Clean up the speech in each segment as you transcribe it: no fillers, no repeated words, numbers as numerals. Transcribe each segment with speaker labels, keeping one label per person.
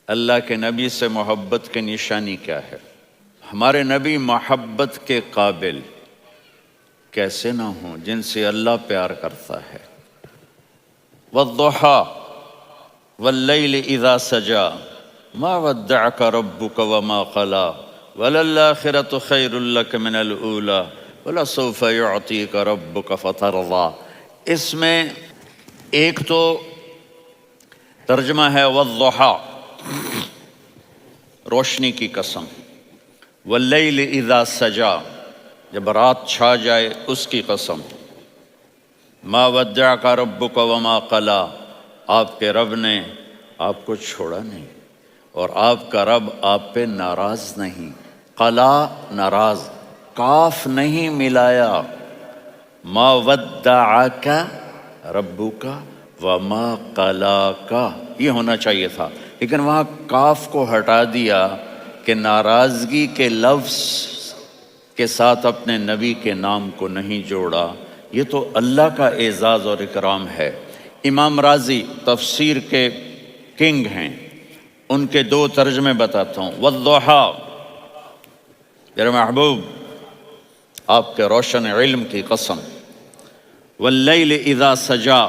Speaker 1: اللہ کے نبی سے محبت کی نشانی کیا ہے؟ ہمارے نبی محبت کے قابل کیسے نہ ہوں جن سے اللہ پیار کرتا ہے۔ والضحیٰ واللیل اذا سجا ما ودعک ربک وما قلی وللآخرۃ خیر لک من الاولی ولسوف یعطیک ربک فترضی۔ اس میں ایک تو ترجمہ ہے والضحیٰ، روشنی کی قسم، واللیل اذا سجا، جب رات چھا جائے اس کی قسم، ما ودعک ربک وما قلی، آپ کے رب نے آپ کو چھوڑا نہیں اور آپ کا رب آپ پہ ناراض نہیں۔ قلا ناراض، کاف نہیں ملایا، ما ودعک ربک وما قلاک یہ ہونا چاہیے تھا، لیکن وہاں کاف کو ہٹا دیا کہ ناراضگی کے لفظ کے ساتھ اپنے نبی کے نام کو نہیں جوڑا۔ یہ تو اللہ کا اعزاز اور اکرام ہے۔ امام رازی تفسیر کے کنگ ہیں، ان کے دو ترجمے بتاتا ہوں۔ والضحیٰ، میرے محبوب آپ کے روشن علم کی قسم، واللیل اذا سجا،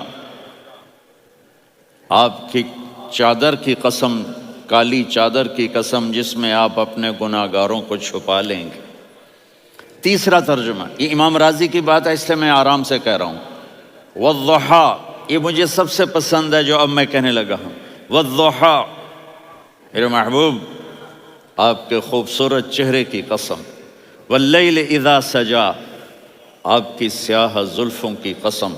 Speaker 1: آپ کی چادر کی قسم، کالی چادر کی قسم جس میں آپ اپنے گناہ گاروں کو چھپا لیں گے۔ تیسرا ترجمہ، یہ امام رازی کی بات ہے اس لیے میں آرام سے کہہ رہا ہوں۔ والضحیٰ، یہ مجھے سب سے پسند ہے جو اب میں کہنے لگا ہوں۔ والضحیٰ، میرے محبوب آپ کے خوبصورت چہرے کی قسم، واللیل اذا سجا، آپ کی سیاہ زلفوں کی قسم،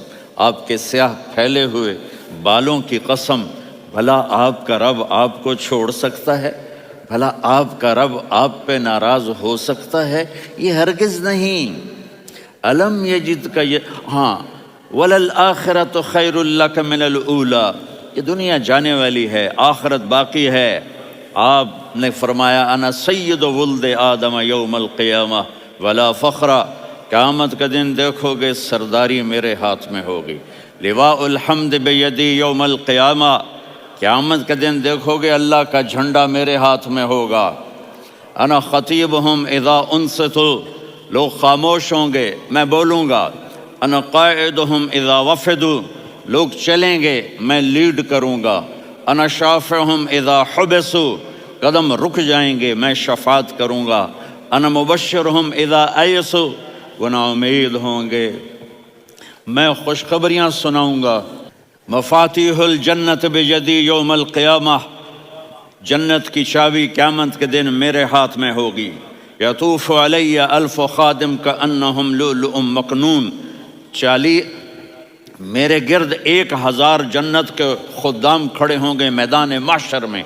Speaker 1: آپ کے سیاہ پھیلے ہوئے بالوں کی قسم، بھلا آپ کا رب آپ کو چھوڑ سکتا ہے؟ بھلا آپ کا رب آپ پہ ناراض ہو سکتا ہے؟ یہ ہرگز نہیں۔ الم یجد کا ہاں، وللآخرۃ خیر لک من الاولی، یہ دنیا جانے والی ہے، آخرت باقی ہے۔ آپ نے فرمایا انا سید ولد آدم یوم القیامہ ولا فخر، قیامت کا دن دیکھو گے سرداری میرے ہاتھ میں ہوگی۔ لواء الحمد بیدی یوم القیامہ، قیامت کا دن دیکھو گے اللہ کا جھنڈا میرے ہاتھ میں ہوگا۔ انا خطیبہم اذا انصتوا، لوگ خاموش ہوں گے میں بولوں گا۔ انا قائدہم اذا وفدوا، لوگ چلیں گے میں لیڈ کروں گا۔ انا شافعہم اذا حبسوا، قدم رک جائیں گے میں شفاعت کروں گا۔ انا مبشرہم اذا ایسوا، وہ نا امید ہوں گے میں خوشخبریاں سناؤں گا۔ مفاتیح الجنت بیدی یوم القیامہ، جنت کی چابی قیامت کے دن میرے ہاتھ میں ہوگی۔ یطوف علی الف خادم کانہم لؤلؤ مکنون، میرے گرد 1000 جنت کے خدام کھڑے ہوں گے میدان محشر میں۔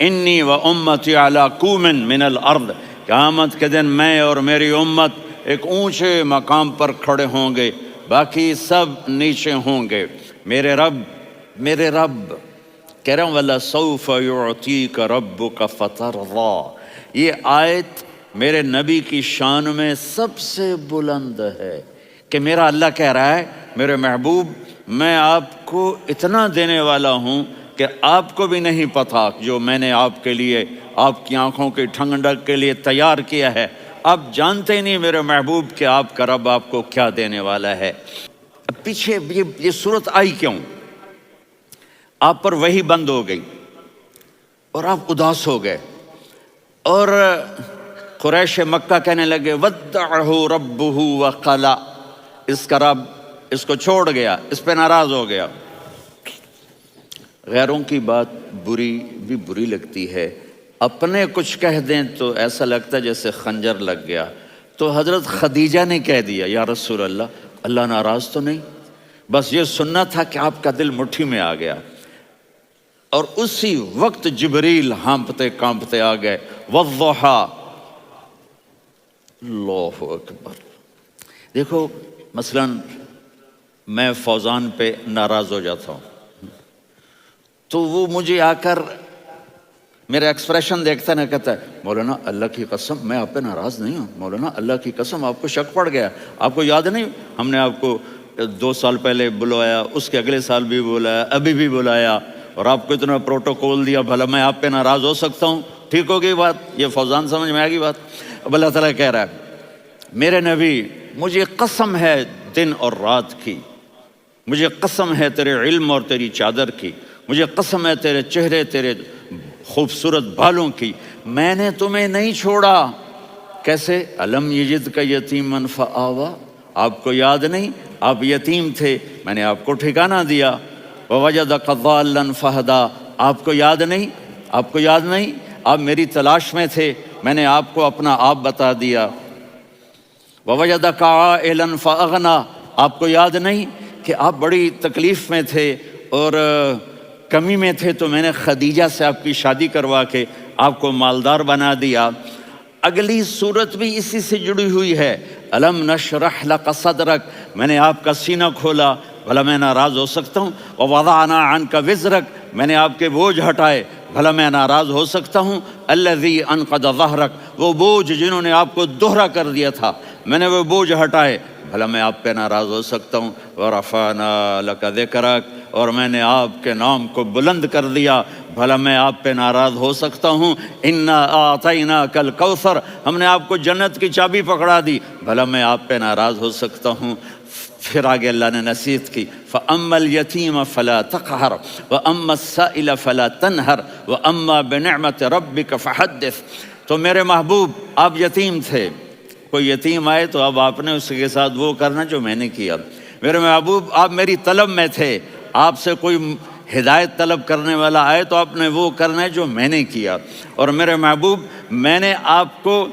Speaker 1: انی و امتی علی کوم من الارض، قیامت کے دن میں اور میری امت ایک اونچے مقام پر کھڑے ہوں گے، باقی سب نیچے ہوں گے۔ میرے رب کہہ رہا ہوں وَلَسَوْفَ يُعْطِيكَ رَبُّكَ فَتَرْضَىٰ، یہ آیت میرے نبی کی شان میں سب سے بلند ہے کہ میرا اللہ کہہ رہا ہے میرے محبوب میں آپ کو اتنا دینے والا ہوں کہ آپ کو بھی نہیں پتہ جو میں نے آپ کے لیے، آپ کی آنکھوں کی ٹھنڈک کے لیے تیار کیا ہے۔ آپ جانتے نہیں میرے محبوب کہ آپ کا رب آپ کو کیا دینے والا ہے۔ پیچھے یہ صورت آئی کیوں؟ آپ پر وحی بند ہو گئی اور آپ اداس ہو گئے، اور قریش مکہ کہنے لگے ودعہ ربہ وقلا، اس کا رب اس کو چھوڑ گیا، اس پہ ناراض ہو گیا۔ غیروں کی بات بھی بری لگتی ہے، اپنے کچھ کہہ دیں تو ایسا لگتا ہے جیسے خنجر لگ گیا۔ تو حضرت خدیجہ نے کہہ دیا یا رسول اللہ، اللہ ناراض تو نہیں؟ بس یہ سننا تھا کہ آپ کا دل مٹھی میں آ گیا، اور اسی وقت جبریل ہانپتے کانپتے آ گئے۔ والضحیٰ، اللہ اکبر۔ دیکھو مثلا میں فوزان پہ ناراض ہو جاتا ہوں تو وہ مجھے آ کر میرا ایکسپریشن دیکھتا نہ کہتا ہے مولانا اللہ کی قسم میں آپ پہ ناراض نہیں ہوں، مولانا اللہ کی قسم آپ کو شک پڑ گیا، آپ کو یاد نہیں ہم نے آپ کو 2 سال پہلے بلایا، اس کے اگلے سال بھی بلایا، ابھی بھی بلایا، اور آپ کو اتنا پروٹوکول دیا، بھلا میں آپ پہ ناراض ہو سکتا ہوں؟ ٹھیک ہوگی بات؟ یہ فوزان سمجھ میں آ گئی بات؟ اب اللہ تعالیٰ کہہ رہا ہے میرے نبی مجھے قسم ہے دن اور رات کی، مجھے قسم ہے تیرے علم اور تیری چادر کی، مجھے قسم ہے تیرے چہرے، تیرے خوبصورت بالوں کی، میں نے تمہیں نہیں چھوڑا۔ کیسے؟ الم یجد کا یتیمن فآوا، آپ کو یاد نہیں آپ یتیم تھے، میں نے آپ کو ٹھکانہ دیا۔ ووجدک ضالا فہدا، آپ کو یاد نہیں، آپ کو یاد نہیں آپ میری تلاش میں تھے، میں نے آپ کو اپنا آپ بتا دیا۔ ووجدک عائلا فاغنا، آپ کو یاد نہیں کہ آپ بڑی تکلیف میں تھے اور کمی میں تھے، تو میں نے خدیجہ سے آپ کی شادی کروا کے آپ کو مالدار بنا دیا۔ اگلی صورت بھی اسی سے جڑی ہوئی ہے، الم نشرح لک صدرک، میں نے آپ کا سینہ کھولا، بھلا میں ناراض ہو سکتا ہوں؟ ووضعنا عنک وزرک، میں نے آپ کے بوجھ ہٹائے، بھلا میں ناراض ہو سکتا ہوں؟ الذی انقض ظہرک، وہ بوجھ جنہوں نے آپ کو دوہرا کر دیا تھا، میں نے وہ بوجھ ہٹائے، بھلا میں آپ پہ ناراض ہو سکتا ہوں؟ ورفعنا لک ذکرک، اور میں نے آپ کے نام کو بلند کر دیا، بھلا میں آپ پہ ناراض ہو سکتا ہوں؟ انا اعطیناک الکوثر، ہم نے آپ کو جنت کی چابی پکڑا دی، بھلا میں آپ پہ ناراض ہو سکتا ہوں؟ پھر آگے اللہ نے نصیحت کی، فَأَمَّا الْيَتِيمَ فَلَا تَقْهَرْ وَأَمَّا السَّائِلَ فَلَا تَنْهَرْ وَأَمَّا بِنِعْمَةِ رَبِّكَ فَحَدِّثْ۔ تو میرے محبوب آپ یتیم تھے، کوئی یتیم آئے تو اب آپ نے اس کے ساتھ وہ کرنا جو میں نے کیا۔ میرے محبوب آپ میری طلب میں تھے، آپ سے کوئی ہدایت طلب کرنے والا آئے تو آپ نے وہ کرنا ہے جو میں نے کیا۔ اور میرے محبوب میں نے آپ کو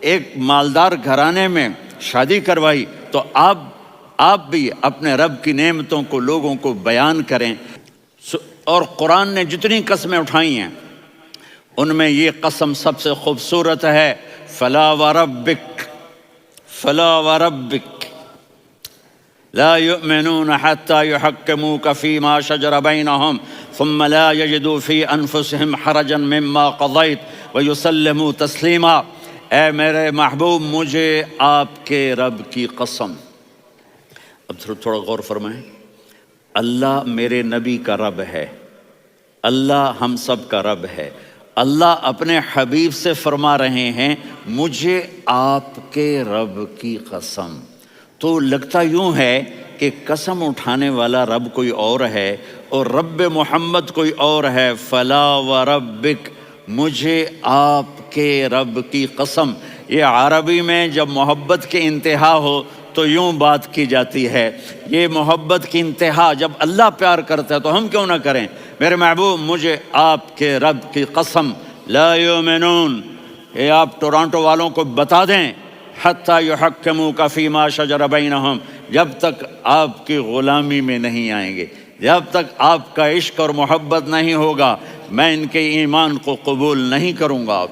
Speaker 1: ایک مالدار گھرانے میں شادی کروائی، تو آپ بھی اپنے رب کی نعمتوں کو لوگوں کو بیان کریں۔ اور قرآن نے جتنی قسمیں اٹھائی ہیں ان میں یہ قسم سب سے خوبصورت ہے، فلا وربک، فلا وربک لا يؤمنون حتى يحكموك فيما شجر بينهم ثم لا يجدوا في انفسهم حرجا مما قضيت ويسلموا تسلیما۔ اے میرے محبوب مجھے آپ کے رب کی قسم، اب تھوڑا غور فرمائیں، اللہ میرے نبی کا رب ہے، اللہ ہم سب کا رب ہے، اللہ اپنے حبیب سے فرما رہے ہیں مجھے آپ کے رب کی قسم۔ تو لگتا یوں ہے کہ قسم اٹھانے والا رب کوئی اور ہے اور رب محمد کوئی اور ہے۔ فلا وربک، مجھے آپ کے رب کی قسم۔ یہ عربی میں جب محبت کی انتہا ہو تو یوں بات کی جاتی ہے، یہ محبت کی انتہا جب اللہ پیار کرتا ہے تو ہم کیوں نہ کریں؟ میرے محبوب مجھے آپ کے رب کی قسم، لا یؤمنون، یہ آپ ٹورانٹو والوں کو بتا دیں، حتی یحکموک فیما شجر بینہم، جب تک آپ کی غلامی میں نہیں آئیں گے، جب تک آپ کا عشق اور محبت نہیں ہوگا، میں ان کے ایمان کو قبول نہیں کروں گا۔